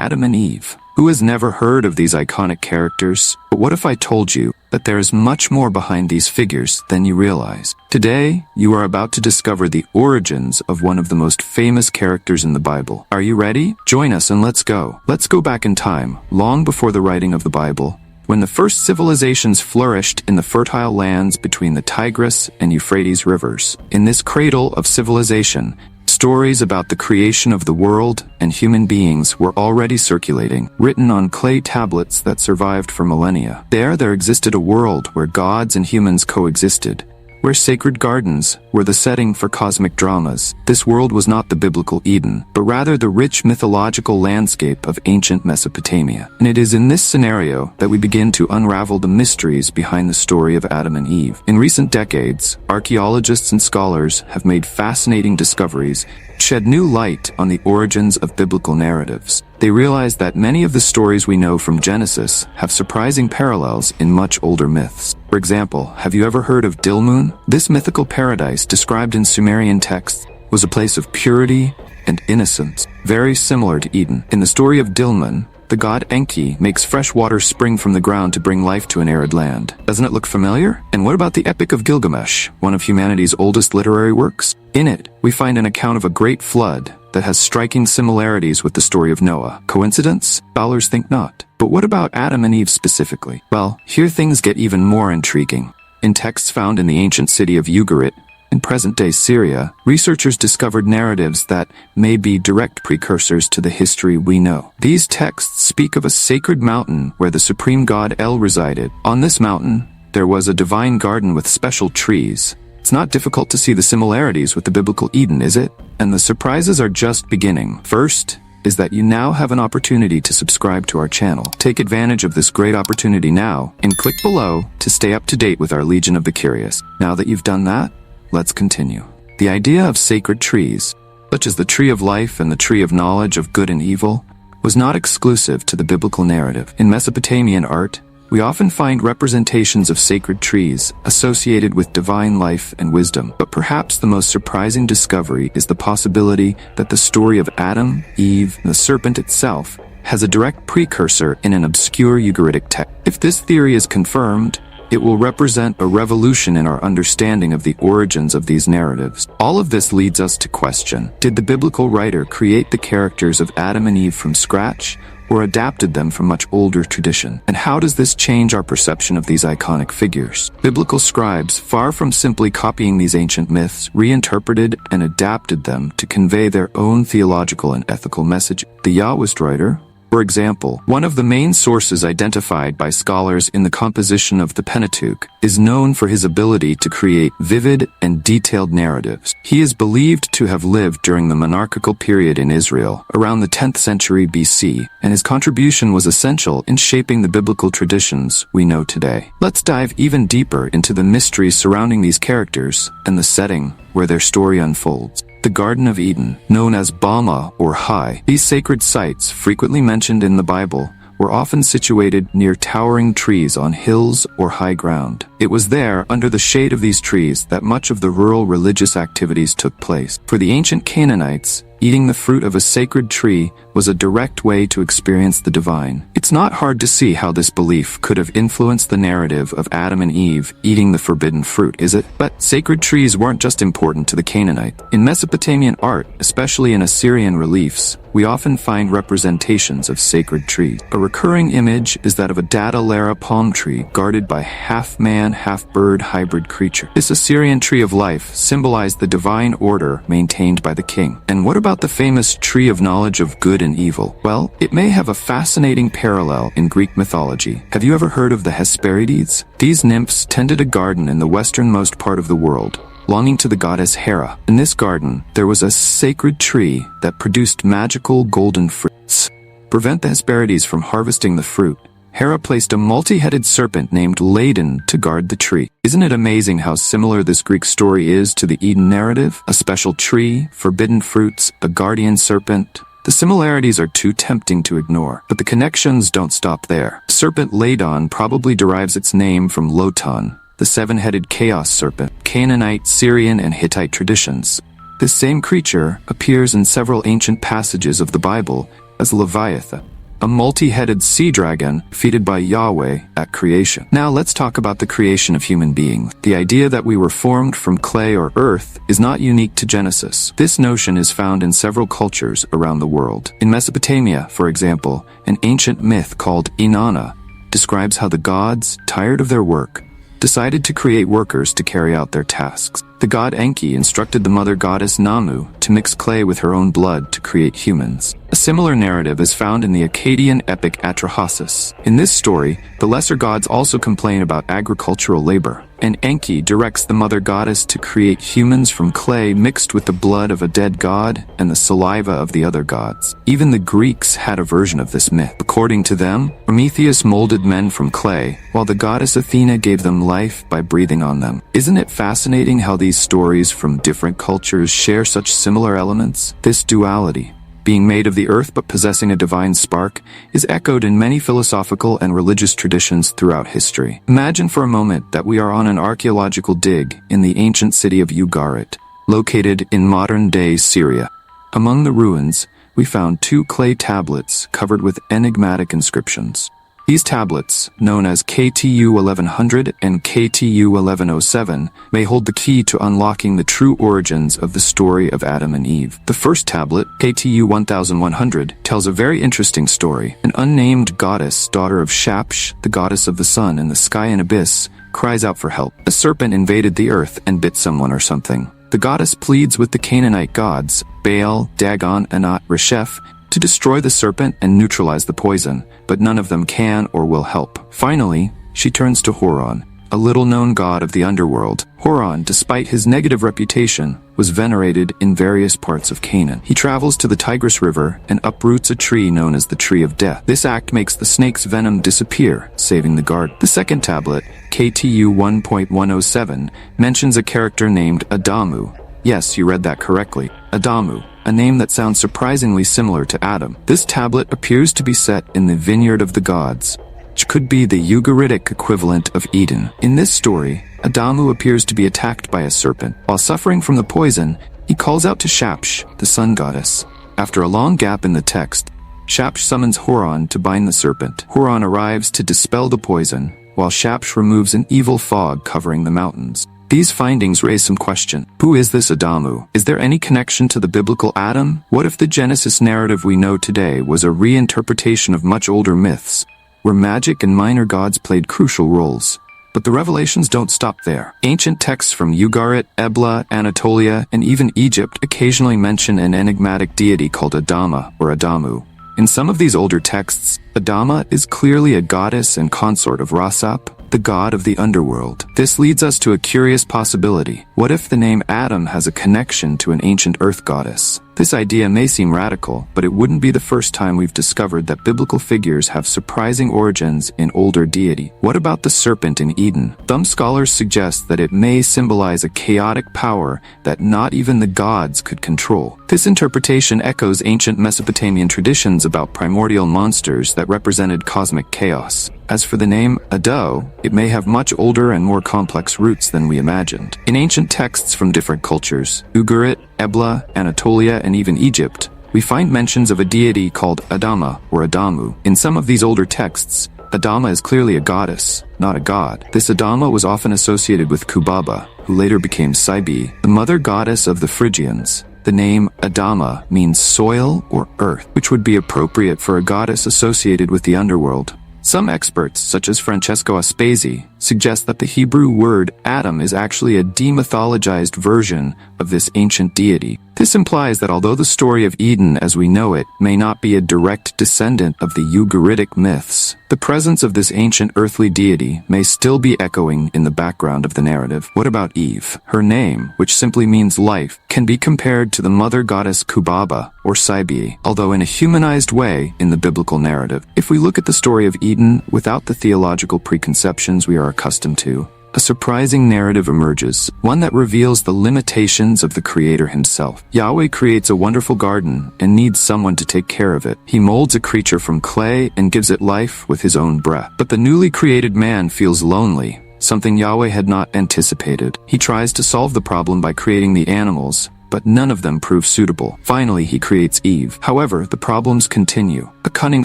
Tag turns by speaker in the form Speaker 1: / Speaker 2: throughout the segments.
Speaker 1: Adam and Eve. Who has never heard of these iconic characters? But what if I told you that there is much more behind these figures than you realize? Today, you are about to discover the origins of one of the most famous characters in the Bible. Are you ready? Join us and let's go. Let's go back in time, long before the writing of the Bible, when the first civilizations flourished in the fertile lands between the Tigris and Euphrates rivers. In this cradle of civilization, stories about the creation of the world and human beings were already circulating, written on clay tablets that survived for millennia. There existed a world where gods and humans coexisted, where sacred gardens were the setting for cosmic dramas. This world was not the biblical Eden, but rather the rich mythological landscape of ancient Mesopotamia. And it is in this scenario that we begin to unravel the mysteries behind the story of Adam and Eve. In recent decades, archaeologists and scholars have made fascinating discoveries, shed new light on the origins of biblical narratives. They realize that many of the stories we know from Genesis have surprising parallels in much older myths. For example, have you ever heard of Dilmun? This mythical paradise described in Sumerian texts was a place of purity and innocence, very similar to Eden. In the story of Dilmun, the god Enki makes fresh water spring from the ground to bring life to an arid land. Doesn't it look familiar? And what about the Epic of Gilgamesh, one of humanity's oldest literary works? In it, we find an account of a great flood that has striking similarities with the story of Noah. Coincidence? Scholars think not. But what about Adam and Eve specifically? Well, here things get even more intriguing. In texts found in the ancient city of Ugarit, in present-day Syria, researchers discovered narratives that may be direct precursors to the history we know. These texts speak of a sacred mountain where the supreme god El resided. On this mountain, there was a divine garden with special trees. It's not difficult to see the similarities with the biblical Eden, is it? And the surprises are just beginning. First is that you now have an opportunity to subscribe to our channel. Take advantage of this great opportunity now and click below to stay up to date with our Legion of the Curious. Now that you've done that, let's continue. The idea of sacred trees, such as the tree of life and the tree of knowledge of good and evil, was not exclusive to the biblical narrative. In Mesopotamian art, we often find representations of sacred trees associated with divine life and wisdom. But perhaps the most surprising discovery is the possibility that the story of Adam, Eve, and the serpent itself has a direct precursor in an obscure Ugaritic text. If this theory is confirmed, it will represent a revolution in our understanding of the origins of these narratives. All of this leads us to question, did the biblical writer create the characters of Adam and Eve from scratch, or adapted them from much older tradition? And how does this change our perception of these iconic figures? Biblical scribes, far from simply copying these ancient myths, reinterpreted and adapted them to convey their own theological and ethical message. The Yahwist writer, for example, one of the main sources identified by scholars in the composition of the Pentateuch, is known for his ability to create vivid and detailed narratives. He is believed to have lived during the monarchical period in Israel, around the 10th century BC, and his contribution was essential in shaping the biblical traditions we know today. Let's dive even deeper into the mysteries surrounding these characters and the setting where their story unfolds. The Garden of Eden, known as Bama or High. These sacred sites, frequently mentioned in the Bible, were often situated near towering trees on hills or high ground. It was there, under the shade of these trees, that much of the rural religious activities took place. For the ancient Canaanites, eating the fruit of a sacred tree was a direct way to experience the divine. It's not hard to see how this belief could have influenced the narrative of Adam and Eve eating the forbidden fruit, is it? But sacred trees weren't just important to the Canaanites. In Mesopotamian art, especially in Assyrian reliefs, we often find representations of sacred trees. A recurring image is that of a Datalera palm tree guarded by half-man, half-bird hybrid creature. This Assyrian tree of life symbolized the divine order maintained by the king. And what about the famous tree of knowledge of good and evil? Well, it may have a fascinating parallel in Greek mythology. Have you ever heard of the Hesperides? These nymphs tended a garden in the westernmost part of the world, belonging to the goddess Hera. In this garden, there was a sacred tree that produced magical golden fruits. To prevent the Hesperides from harvesting the fruit, Hera placed a multi-headed serpent named Ladon to guard the tree. Isn't it amazing how similar this Greek story is to the Eden narrative? A special tree, forbidden fruits, a guardian serpent. The similarities are too tempting to ignore, but the connections don't stop there. Serpent Ladon probably derives its name from Lotan, the seven-headed chaos serpent, Canaanite, Syrian, and Hittite traditions. This same creature appears in several ancient passages of the Bible as Leviathan. a multi-headed sea dragon defeated by Yahweh at creation. Now let's talk about the creation of human beings. The idea that we were formed from clay or earth is not unique to Genesis. This notion is found in several cultures around the world. In Mesopotamia, for example, an ancient myth called Inanna describes how the gods, tired of their work, decided to create workers to carry out their tasks. The god Enki instructed the mother goddess Namu to mix clay with her own blood to create humans. A similar narrative is found in the Akkadian epic Atrahasis. In this story, the lesser gods also complain about agricultural labor, and Enki directs the mother goddess to create humans from clay mixed with the blood of a dead god and the saliva of the other gods. Even the Greeks had a version of this myth. According to them, Prometheus molded men from clay, while the goddess Athena gave them life by breathing on them. Isn't it fascinating how these stories from different cultures share such similar elements? This duality, being made of the earth but possessing a divine spark, is echoed in many philosophical and religious traditions throughout history. Imagine for a moment that we are on an archaeological dig in the ancient city of Ugarit, located in modern-day Syria. Among the ruins, we found 2 clay tablets covered with enigmatic inscriptions. These tablets, known as KTU 1100 and KTU 1107, may hold the key to unlocking the true origins of the story of Adam and Eve. The first tablet, KTU 1100, tells a very interesting story. An unnamed goddess, daughter of Shapsh, the goddess of the sun and the sky and abyss, cries out for help. A serpent invaded the earth and bit someone or something. The goddess pleads with the Canaanite gods, Baal, Dagon, Anat, Resheph, to destroy the serpent and neutralize the poison, but none of them can or will help. Finally, she turns to Horon, a little-known god of the underworld. Horon, despite his negative reputation, was venerated in various parts of Canaan. He travels to the Tigris River and uproots a tree known as the Tree of Death. This act makes the snake's venom disappear, saving the garden. The second tablet, KTU 1.107, mentions a character named Adamu. Yes, you read that correctly. Adamu, a name that sounds surprisingly similar to Adam. This tablet appears to be set in the Vineyard of the Gods, which could be the Ugaritic equivalent of Eden. In this story, Adamu appears to be attacked by a serpent. While suffering from the poison, he calls out to Shapsh, the sun goddess. After a long gap in the text, Shapsh summons Horon to bind the serpent. Horon arrives to dispel the poison, while Shapsh removes an evil fog covering the mountains. These findings raise some question. Who is this Adamu? Is there any connection to the biblical Adam? What if the Genesis narrative we know today was a reinterpretation of much older myths, where magic and minor gods played crucial roles? But the revelations don't stop there. Ancient texts from Ugarit, Ebla, Anatolia, and even Egypt occasionally mention an enigmatic deity called Adama or Adamu. In some of these older texts, Adama is clearly a goddess and consort of Rasap, the god of the underworld. This leads us to a curious possibility. What if the name Adam has a connection to an ancient earth goddess? This idea may seem radical, but it wouldn't be the first time we've discovered that biblical figures have surprising origins in older deity. What about the serpent in Eden? Some scholars suggest that it may symbolize a chaotic power that not even the gods could control. This interpretation echoes ancient Mesopotamian traditions about primordial monsters that represented cosmic chaos. As for the name Ado, it may have much older and more complex roots than we imagined. In ancient texts from different cultures, Ugarit, Ebla, Anatolia, and even Egypt, we find mentions of a deity called Adama or Adamu. In some of these older texts, Adama is clearly a goddess, not a god. This Adama was often associated with Kubaba, who later became Cybe, the mother goddess of the Phrygians. The name Adama means soil or earth, which would be appropriate for a goddess associated with the underworld. Some experts, such as Francesco Aspesi, suggest that the Hebrew word Adam is actually a demythologized version of this ancient deity. This implies that although the story of Eden as we know it may not be a direct descendant of the Ugaritic myths, the presence of this ancient earthly deity may still be echoing in the background of the narrative. What about Eve? Her name, which simply means life, can be compared to the mother goddess Kubaba or Cybe, although in a humanized way in the biblical narrative. If we look at the story of Eden without the theological preconceptions we are accustomed to, a surprising narrative emerges, one that reveals the limitations of the Creator himself. Yahweh creates a wonderful garden and needs someone to take care of it. He molds a creature from clay and gives it life with his own breath. But the newly created man feels lonely, something Yahweh had not anticipated. He tries to solve the problem by creating the animals, but none of them prove suitable. Finally, he creates Eve. However, the problems continue. A cunning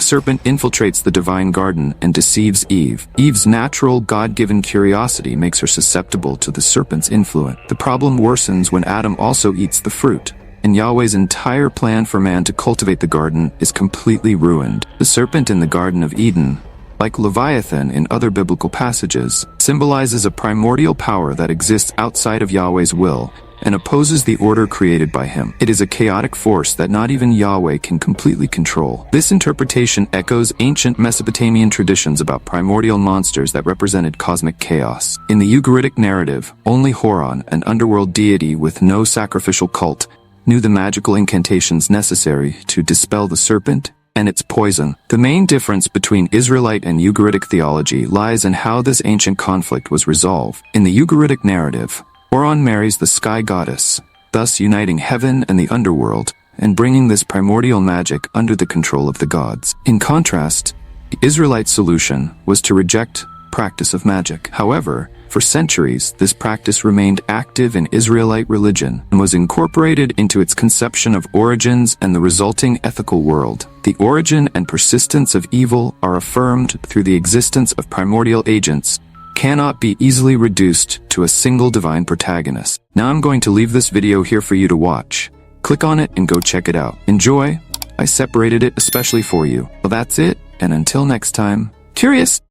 Speaker 1: serpent infiltrates the divine garden and deceives Eve. Eve's natural, God-given curiosity makes her susceptible to the serpent's influence. The problem worsens when Adam also eats the fruit, and Yahweh's entire plan for man to cultivate the garden is completely ruined. The serpent in the Garden of Eden, like Leviathan in other biblical passages, symbolizes a primordial power that exists outside of Yahweh's will and opposes the order created by him. It is a chaotic force that not even Yahweh can completely control. This interpretation echoes ancient Mesopotamian traditions about primordial monsters that represented cosmic chaos. In the Ugaritic narrative, only Horon, an underworld deity with no sacrificial cult, knew the magical incantations necessary to dispel the serpent and its poison. The main difference between Israelite and Ugaritic theology lies in how this ancient conflict was resolved. In the Ugaritic narrative, Horon marries the sky goddess, thus uniting heaven and the underworld, and bringing this primordial magic under the control of the gods. In contrast, the Israelite solution was to reject practice of magic. However, for centuries, this practice remained active in Israelite religion and was incorporated into its conception of origins and the resulting ethical world. The origin and persistence of evil are affirmed through the existence of primordial agents, cannot be easily reduced to a single divine protagonist. Now I'm going to leave this video here for you to watch. Click on it and go check it out. Enjoy! I separated it especially for you. Well, that's it, and until next time, curious!